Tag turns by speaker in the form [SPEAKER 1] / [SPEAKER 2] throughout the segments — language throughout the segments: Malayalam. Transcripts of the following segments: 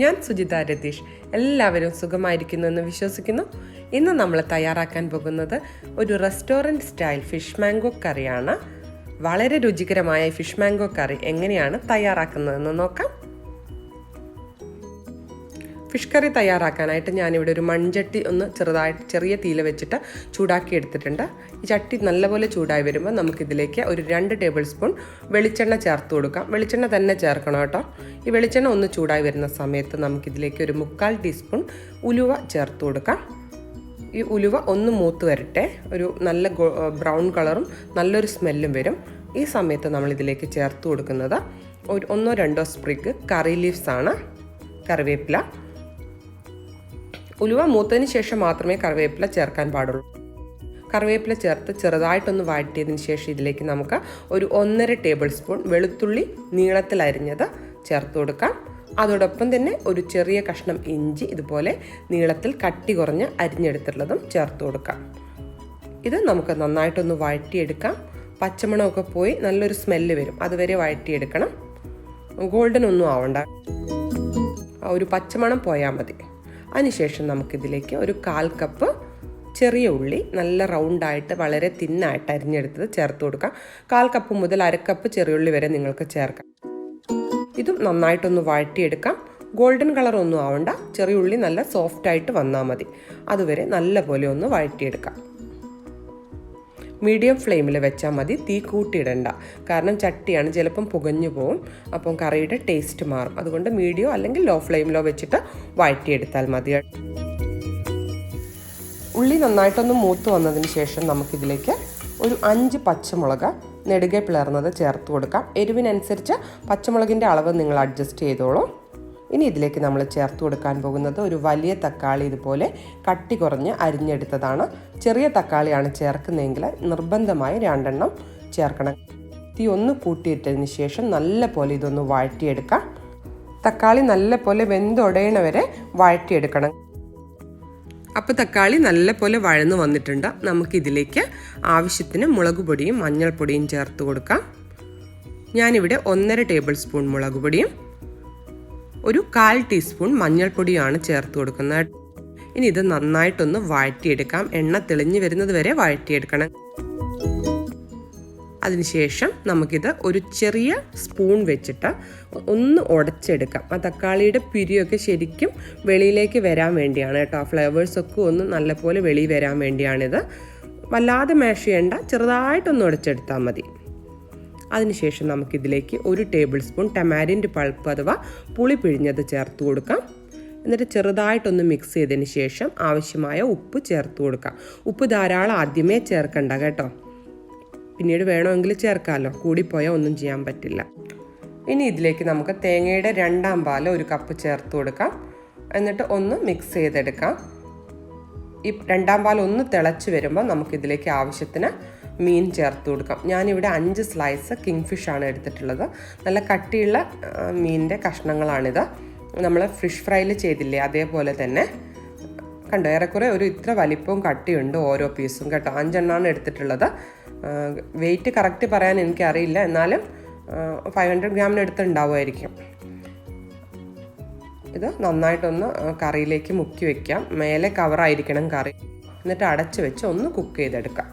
[SPEAKER 1] ഞാൻ സുജിത രതീഷ്. എല്ലാവരും സുഖമായിരിക്കുന്നു എന്ന് വിശ്വസിക്കുന്നു. ഇന്ന് നമ്മൾ തയ്യാറാക്കാൻ പോകുന്നത് ഒരു റെസ്റ്റോറൻറ്റ് സ്റ്റൈൽ ഫിഷ് മാംഗോ കറിയാണ്. വളരെ രുചികരമായ ഫിഷ് മാംഗോ കറി എങ്ങനെയാണ് തയ്യാറാക്കുന്നതെന്ന് നോക്കാം. ഫിഷ് കറി തയ്യാറാക്കാനായിട്ട് ഞാനിവിടെ ഒരു മൺചട്ടി ചെറിയ തീയിൽ വെച്ചിട്ട് ചൂടാക്കി എടുത്തിട്ടുണ്ട്. ഈ ചട്ടി നല്ലപോലെ ചൂടായി വരുമ്പോൾ നമുക്കിതിലേക്ക് ഒരു 2 ടേബിൾ സ്പൂൺ വെളിച്ചെണ്ണ ചേർത്ത് കൊടുക്കാം. വെളിച്ചെണ്ണ തന്നെ ചേർക്കണം കേട്ടോ. ഈ വെളിച്ചെണ്ണ ഒന്ന് ചൂടായി വരുന്ന സമയത്ത് നമുക്കിതിലേക്ക് ഒരു 1/4 ടീസ്പൂൺ ഉലുവ ചേർത്ത് കൊടുക്കാം. ഈ ഉലുവ ഒന്ന് മൂത്ത് വരട്ടെ. ഒരു നല്ല ബ്രൗൺ കളറും നല്ലൊരു സ്മെല്ലും വരും. ഈ സമയത്ത് നമ്മളിതിലേക്ക് ചേർത്ത് കൊടുക്കുന്നത് 1-2 സ്പ്രിഗ് കറി ലീവ്സ് ആണ്, കറിവേപ്പില. ഉലുവ മൂത്തതിന് ശേഷം മാത്രമേ കറിവേപ്പില ചേർക്കാൻ പാടുള്ളൂ. കറിവേപ്പില ചേർത്ത് ചെറുതായിട്ടൊന്ന് വഴറ്റിയതിന് ശേഷം ഇതിലേക്ക് നമുക്ക് ഒരു 1.5 ടേബിൾ സ്പൂൺ വെളുത്തുള്ളി നീളത്തിൽ അരിഞ്ഞത് ചേർത്ത് കൊടുക്കാം. അതോടൊപ്പം തന്നെ ഒരു ചെറിയ കഷ്ണം ഇഞ്ചി ഇതുപോലെ നീളത്തിൽ കട്ടി കുറഞ്ഞ് അരിഞ്ഞെടുത്തുള്ളതും ചേർത്ത് കൊടുക്കാം. ഇത് നമുക്ക് നന്നായിട്ടൊന്ന് വഴറ്റിയെടുക്കാം. പച്ചമണമൊക്കെ പോയി നല്ലൊരു സ്മെല്ല് വരും, അതുവരെ വഴറ്റിയെടുക്കണം. ഗോൾഡൻ ഒന്നും ആവണ്ട, ഒരു പച്ചമണം പോയാൽ മതി. അതിനുശേഷം നമുക്കിതിലേക്ക് ഒരു 1/4 കപ്പ് ചെറിയ ഉള്ളി നല്ല റൗണ്ടായിട്ട് വളരെ തിന്നായിട്ട് അരിഞ്ഞെടുത്തത് ചേർത്ത് കൊടുക്കാം. 1/4 കപ്പ് മുതൽ 1/2 കപ്പ് ചെറിയ ഉള്ളി വരെ നിങ്ങൾക്ക് ചേർക്കാം. ഇതും നന്നായിട്ടൊന്ന് വഴറ്റിയെടുക്കാം. ഗോൾഡൻ കളർ ഒന്നും ആവണ്ട, ചെറിയ ഉള്ളി നല്ല സോഫ്റ്റായിട്ട് വന്നാൽ മതി. അതുവരെ നല്ലപോലെ ഒന്ന് വഴറ്റിയെടുക്കാം. മീഡിയം ഫ്ലെയിമിൽ വെച്ചാൽ മതി, തീ കൂട്ടിയിടണ്ട. കാരണം ചട്ടിയാണ്, ചിലപ്പം പുകഞ്ഞു പോവും, അപ്പം കറിയുടെ ടേസ്റ്റ് മാറും. അതുകൊണ്ട് മീഡിയം അല്ലെങ്കിൽ ലോ ഫ്ലെയിമിലോ വെച്ചിട്ട് വഴറ്റിയെടുത്താൽ മതി. ഉള്ളി നന്നായിട്ടൊന്ന് മൂത്ത് വന്നതിന് ശേഷം നമുക്കിതിലേക്ക് ഒരു 5 പച്ചമുളക് നെടുകെ പിളർന്നത് ചേർത്ത് കൊടുക്കാം. എരിവിനനുസരിച്ച് പച്ചമുളകിൻ്റെ അളവ് നിങ്ങൾ അഡ്ജസ്റ്റ് ചെയ്തോളൂ. ഇനി ഇതിലേക്ക് നമ്മൾ ചേർത്ത് കൊടുക്കാൻ പോകുന്നത് ഒരു വലിയ തക്കാളി ഇതുപോലെ കട്ടി കുറഞ്ഞ് അരിഞ്ഞെടുത്തതാണ്. ചെറിയ തക്കാളിയാണ് ചേർക്കുന്നതെങ്കിൽ നിർബന്ധമായി 2 എണ്ണം ചേർക്കണം. തീ ഒന്ന് കൂട്ടിയിട്ടതിന് ശേഷം നല്ല പോലെ ഇതൊന്ന് വഴറ്റിയെടുക്കാം. തക്കാളി നല്ല പോലെ വെന്തുടയണ വരെ വഴറ്റിയെടുക്കണം. അപ്പോൾ തക്കാളി നല്ല പോലെ വഴന്നു വന്നിട്ടുണ്ട്. നമുക്കിതിലേക്ക് ആവശ്യത്തിന് മുളക് പൊടിയും മഞ്ഞൾപ്പൊടിയും ചേർത്ത് കൊടുക്കാം. ഞാനിവിടെ 1.5 ടേബിൾ സ്പൂൺ മുളക് പൊടിയും ഒരു 1/4 ടീസ്പൂൺ മഞ്ഞൾപ്പൊടിയാണ് ചേർത്ത് കൊടുക്കുന്നത്. ഇനി ഇത് നന്നായിട്ടൊന്ന് വഴറ്റിയെടുക്കാം. എണ്ണ തെളിഞ്ഞു വരുന്നത് വരെ വഴറ്റിയെടുക്കണം. അതിനുശേഷം നമുക്കിത് ഒരു ചെറിയ സ്പൂൺ വെച്ചിട്ട് ഒന്ന് ഉടച്ചെടുക്കാം. ആ തക്കാളിയുടെ പിരിയൊക്കെ ശരിക്കും വെളിയിലേക്ക് വരാൻ വേണ്ടിയാണ് കേട്ടോ. ഫ്ലേവേഴ്സൊക്കെ ഒന്ന് നല്ലപോലെ വെളിയിൽ വരാൻ വേണ്ടിയാണിത്. വല്ലാതെ മാഷ് ചെയ്യേണ്ട, ചെറുതായിട്ടൊന്ന് ഉടച്ചെടുത്താൽ മതി. അതിനുശേഷം നമുക്കിതിലേക്ക് 1 ടേബിൾ സ്പൂൺ ടമാരിൻഡ് പൾപ്പ് അഥവാ പുളി പിഴിഞ്ഞത് ചേർത്ത് കൊടുക്കാം. എന്നിട്ട് ചെറുതായിട്ടൊന്ന് മിക്സ് ചെയ്തതിന് ശേഷം ആവശ്യമായ ഉപ്പ് ചേർത്ത് കൊടുക്കാം. ഉപ്പ് ധാരാളം ആദ്യമേ ചേർക്കണ്ട കേട്ടോ, പിന്നീട് വേണമെങ്കിൽ ചേർക്കാമല്ലോ, കൂടിപ്പോയാൽ ഒന്നും ചെയ്യാൻ പറ്റില്ല. ഇനി ഇതിലേക്ക് നമുക്ക് തേങ്ങയുടെ 2ാം പാൽ 1 കപ്പ് ചേർത്ത് കൊടുക്കാം. എന്നിട്ട് ഒന്ന് മിക്സ് ചെയ്തെടുക്കാം. ഈ 2ാം പാൽ ഒന്ന് തിളച്ച് വരുമ്പോൾ നമുക്കിതിലേക്ക് ആവശ്യത്തിന് മീൻ ചേർത്ത് കൊടുക്കാം. ഞാനിവിടെ 5 സ്ലൈസ് കിങ് ഫിഷ് ആണ് എടുത്തിട്ടുള്ളത്. നല്ല കട്ടിയുള്ള മീനിൻ്റെ കഷ്ണങ്ങളാണിത്. നമ്മൾ ഫിഷ് ഫ്രൈയിൽ ചെയ്തില്ലേ അതേപോലെ തന്നെ കണ്ടോ, ഏറെക്കുറെ ഒരു ഇത്ര വലിപ്പവും കട്ടിയുണ്ട് ഓരോ പീസും കേട്ടോ. 5 എണ്ണമാണ് എടുത്തിട്ടുള്ളത്. വെയിറ്റ് കറക്റ്റ് പറയാൻ എനിക്കറിയില്ല, എന്നാലും 500 ഗ്രാമിന് എടുത്തുണ്ടാവുമായിരിക്കും. ഇത് നന്നായിട്ടൊന്ന് കറിയിലേക്ക് മുക്കി വയ്ക്കാം. മേലെ കവറായിരിക്കണം കറി. എന്നിട്ട് അടച്ച് വെച്ച് ഒന്ന് കുക്ക് ചെയ്തെടുക്കാം.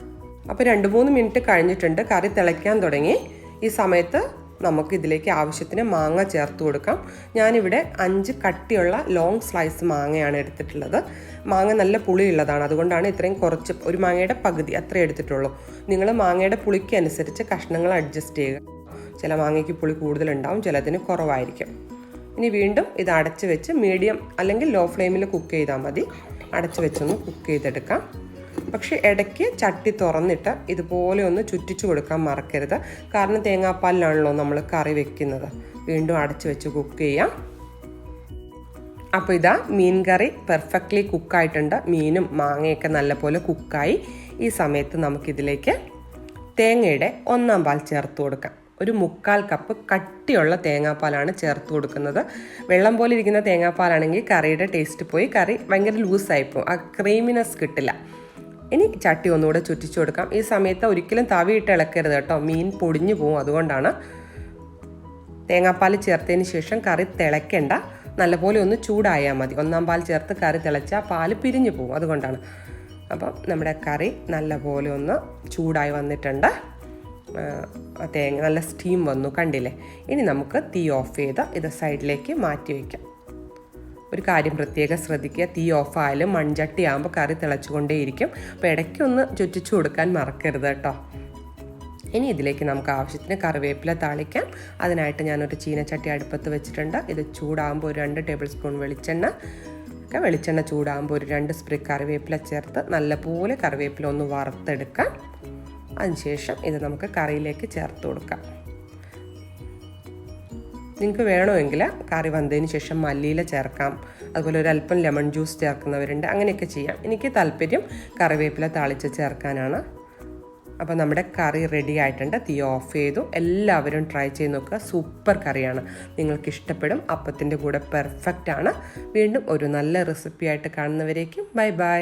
[SPEAKER 1] അപ്പോൾ 2-3 മിനിറ്റ് കഴിഞ്ഞിട്ടുണ്ട്. കറി തിളയ്ക്കാൻ തുടങ്ങി. ഈ സമയത്ത് നമുക്കിതിലേക്ക് ആവശ്യത്തിന് മാങ്ങ ചേർത്ത് കൊടുക്കാം. ഞാനിവിടെ 5 കട്ടിയുള്ള ലോങ് സ്ലൈസ് മാങ്ങയാണ് എടുത്തിട്ടുള്ളത്. മാങ്ങ നല്ല പുളിയുള്ളതാണ്, അതുകൊണ്ടാണ് ഇത്രയും കുറച്ച്, ഒരു മാങ്ങയുടെ പകുതി അത്രേ എടുത്തിട്ടുള്ളൂ. നിങ്ങൾ മാങ്ങയുടെ പുളിക്ക് അനുസരിച്ച് കഷ്ണങ്ങൾ അഡ്ജസ്റ്റ് ചെയ്യുക. ചില മാങ്ങയ്ക്ക് പുളി കൂടുതലുണ്ടാവും, ചിലതിന് കുറവായിരിക്കും. ഇനി വീണ്ടും ഇത് അടച്ച് വെച്ച് മീഡിയം അല്ലെങ്കിൽ ലോ ഫ്ലെയിമിൽ കുക്ക് ചെയ്താൽ മതി. അടച്ച് വെച്ചൊന്ന് കുക്ക് ചെയ്തെടുക്കാം. പക്ഷേ ഇടയ്ക്ക് ചട്ടി തുറന്നിട്ട് ഇതുപോലെ ഒന്ന് ചുറ്റിച്ചു കൊടുക്കാൻ മറക്കരുത്. കാരണം തേങ്ങാപ്പാലിലാണല്ലോ നമ്മൾ കറി വെക്കുന്നത്. വീണ്ടും അടച്ചു വെച്ച് കുക്ക് ചെയ്യാം. അപ്പോൾ ഇതാ മീൻ കറി പെർഫെക്റ്റ്ലി കുക്കായിട്ടുണ്ട്. മീനും മാങ്ങയൊക്കെ നല്ലപോലെ കുക്കായി. ഈ സമയത്ത് നമുക്കിതിലേക്ക് തേങ്ങയുടെ 1ാം പാൽ ചേർത്ത് കൊടുക്കാം. ഒരു 1/4 കപ്പ് കട്ടിയുള്ള തേങ്ങാപ്പാലാണ് ചേർത്ത് കൊടുക്കുന്നത്. വെള്ളം പോലെ ഇരിക്കുന്ന തേങ്ങാപ്പാലാണെങ്കിൽ കറിയുടെ ടേസ്റ്റ് പോയി കറി ഭയങ്കര ലൂസായിപ്പോവും, ആ ക്രീമിനെസ് കിട്ടില്ല. ഇനി ചട്ടി ഒന്നുകൂടെ ചുറ്റിച്ചു കൊടുക്കാം. ഈ സമയത്ത് ഒരിക്കലും തവിയിട്ട് ഇളക്കരുത് കേട്ടോ, മീൻ പൊടിഞ്ഞു പോകും. അതുകൊണ്ടാണ് തേങ്ങാപ്പാൽ ചേർത്തതിന് ശേഷം കറി തിളയ്ക്കേണ്ട, നല്ലപോലെ ഒന്ന് ചൂടായാൽ മതി. ഒന്നാം പാൽ ചേർത്ത് കറി തിളച്ചാൽ പാൽ പിരിഞ്ഞു പോകും, അതുകൊണ്ടാണ്. അപ്പം നമ്മുടെ കറി നല്ലപോലെ ഒന്ന് ചൂടായി വന്നിട്ടുണ്ട്. തേങ്ങ നല്ല സ്റ്റീം വന്നു, കണ്ടില്ലേ? ഇനി നമുക്ക് തീ ഓഫ് ചെയ്ത് ഇത് സൈഡിലേക്ക് മാറ്റി വയ്ക്കാം. ഒരു കാര്യം പ്രത്യേകം ശ്രദ്ധിക്കുക, തീ ഓഫായാലും മൺചട്ടി ആകുമ്പോൾ കറി തിളച്ചുകൊണ്ടേയിരിക്കും. അപ്പോൾ ഇടയ്ക്കൊന്ന് ചുറ്റിച്ചു കൊടുക്കാൻ മറക്കരുത് കേട്ടോ. ഇനി ഇതിലേക്ക് നമുക്ക് ആവശ്യത്തിന് കറിവേപ്പില താളിക്കാം. അതിനായിട്ട് ഞാനൊരു ചീനച്ചട്ടി അടുപ്പത്ത് വെച്ചിട്ടുണ്ട്. ഇത് ചൂടാകുമ്പോൾ ഒരു 2 ടേബിൾ സ്പൂൺ വെളിച്ചെണ്ണ ചൂടാകുമ്പോൾ ഒരു 2 സ്പ്രിഗ് കറിവേപ്പില ചേർത്ത് നല്ലപോലെ കറിവേപ്പില ഒന്ന് വറുത്തെടുക്കാം. അതിനുശേഷം ഇത് നമുക്ക് കറിയിലേക്ക് ചേർത്ത് കൊടുക്കാം. നിങ്ങൾക്ക് വേണമെങ്കിൽ കറി വന്നതിന് ശേഷം മല്ലിയില ചേർക്കാം, അതുപോലെ ഒരല്പം ലെമൺ ജ്യൂസ് ചേർക്കുന്നവരുണ്ട്, അങ്ങനെയൊക്കെ ചെയ്യാം. എനിക്ക് താല്പര്യം കറിവേപ്പില താളിച്ച് ചേർക്കാനാണ്. അപ്പോൾ നമ്മുടെ കറി റെഡി ആയിട്ടുണ്ട്. തീ ഓഫ് ചെയ്തു. എല്ലാവരും ട്രൈ ചെയ്ത് നോക്കുക. സൂപ്പർ കറിയാണ്, നിങ്ങൾക്ക് ഇഷ്ടപ്പെടും. അപ്പത്തിൻ്റെ കൂടെ പെർഫെക്റ്റ് ആണ്. വീണ്ടും ഒരു നല്ല റെസിപ്പി ആയിട്ട് കാണുന്നവരേക്കും ബൈ ബൈ.